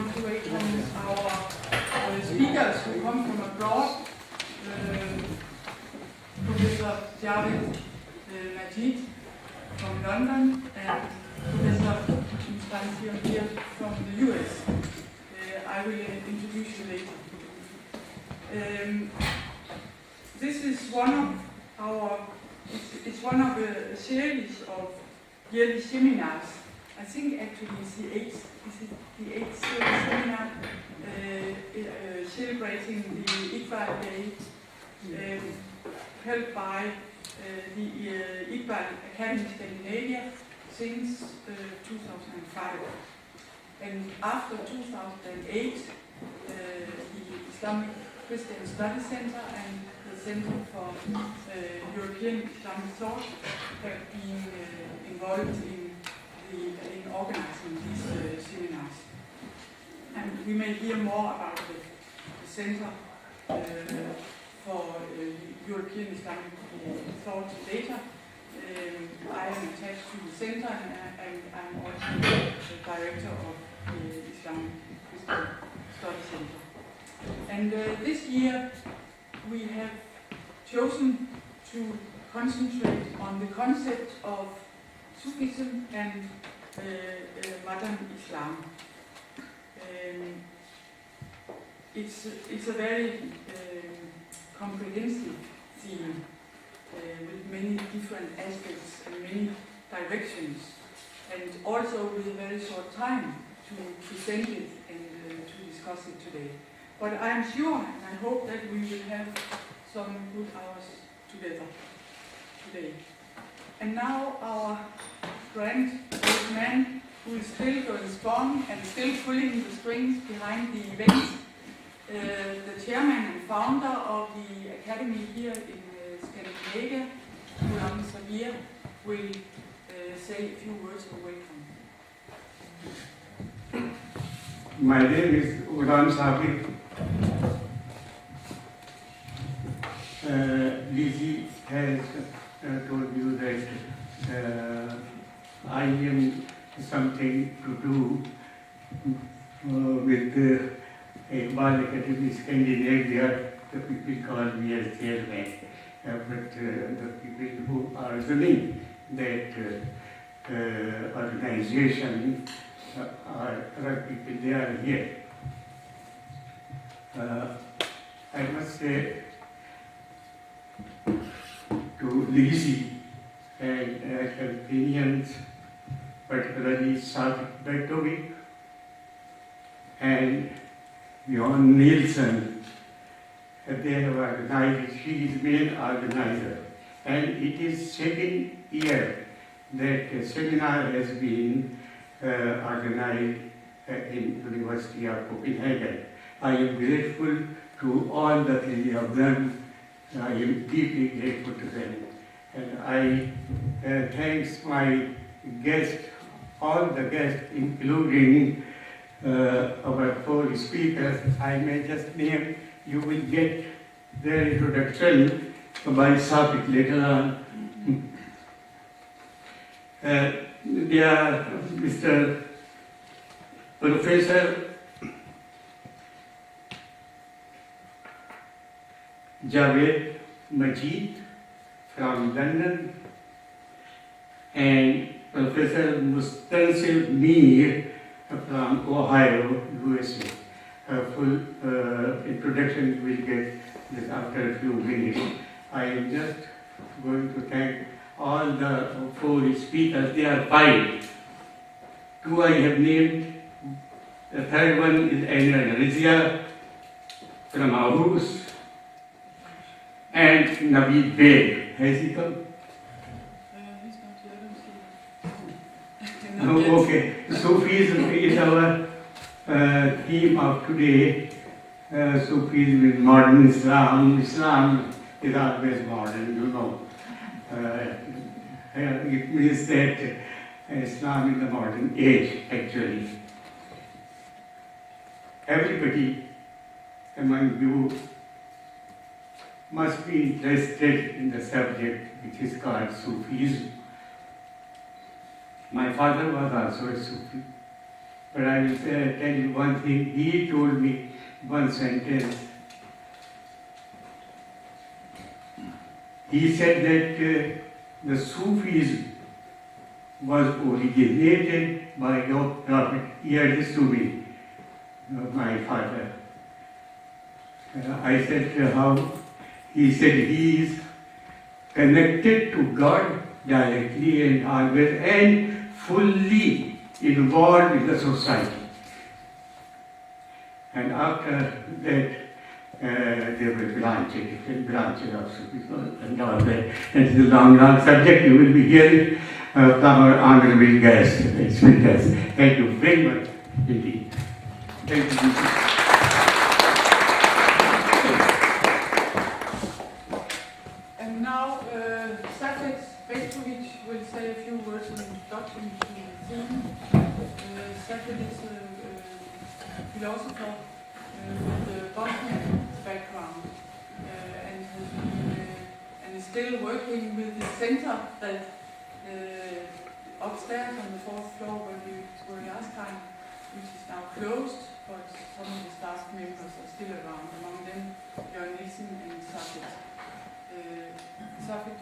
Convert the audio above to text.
want to welcome our speakers who come from abroad. Professor Javed Majid from London and Professor Constantian here from the US. I will introduce you later. This is one of a series of yearly seminars. I think actually it's the eighth seminar celebrating the Iqbal Day, held by the Iqbal Academy Scandinavia since 2005. And after 2008, the Islamic Christian Study Center and the Center for European Islamic Thought have been involved in organizing these seminars. And we may hear more about the Center for European Islamic Thought later. I am attached to the center and I'm also the director of the Islamic Christian Study Center. And this year we have chosen to concentrate on the concept of Sufism and modern Islam. It's a very comprehensive theme with many different aspects and many directions, and also with a very short time to present it and to discuss it today. But I am sure and I hope that we will have some good hours together today. And now our grand old man, who is still going strong and still pulling the strings behind the event, the chairman and founder of the academy here in Scandinavia, Allama Iqbal, will say a few words of welcome. My name is Allama Iqbal. Lissi has told you that I am something to do with Iqbal Academy Scandinavia. The people call me as chairman, but the people who are running that organization are other people, they are here. I must say to Lissi and her opinions, particularly Sadik Bertovic and Bjorn Nielsen, they have organized, she is main organizer. And it is second year that a seminar has been organized in University of Copenhagen. I am grateful to all the three of them. I am deeply grateful to them. And I thanks my guests, all the guests, including our four speakers. I may just name, you will get their introduction by Safik later on. They are Mr. Professor Javed Majid from London and Professor Mustansir Mir from Ohio, USA. A full introduction you will get this after a few minutes. I am just going to thank all the four speakers. They are five. Two I have named. The third one is Aina Rizia from Aarhus and Naveed Beg. Has he come? He's not here. Okay. Sufism is our theme of today. Sufism is modern Islam. Islam is always modern, you know. It means that Islam is the modern age, actually. Everybody among you must be interested in the subject which is called Sufism. My father was also a Sufi. But I will tell you one thing. He told me one sentence. He said that the Sufism was originated by your prophet. He had this to me, my father. I said, how? He said he is connected to God directly and always and fully involved in the society. And after that, there were branches of Sufism and all that. And it's a long subject. You will be hearing from our honorable guest, speakers. Thank you very much indeed. Thank you. And now, Safet Beskovic will say a few words in introduction to the theme. Safet is a philosopher with a Bosnian background and is still working with the center that upstairs on the 4th floor where we were last time, which is now closed, but some of the staff members are still around, among them Lissi and Safet. Safet,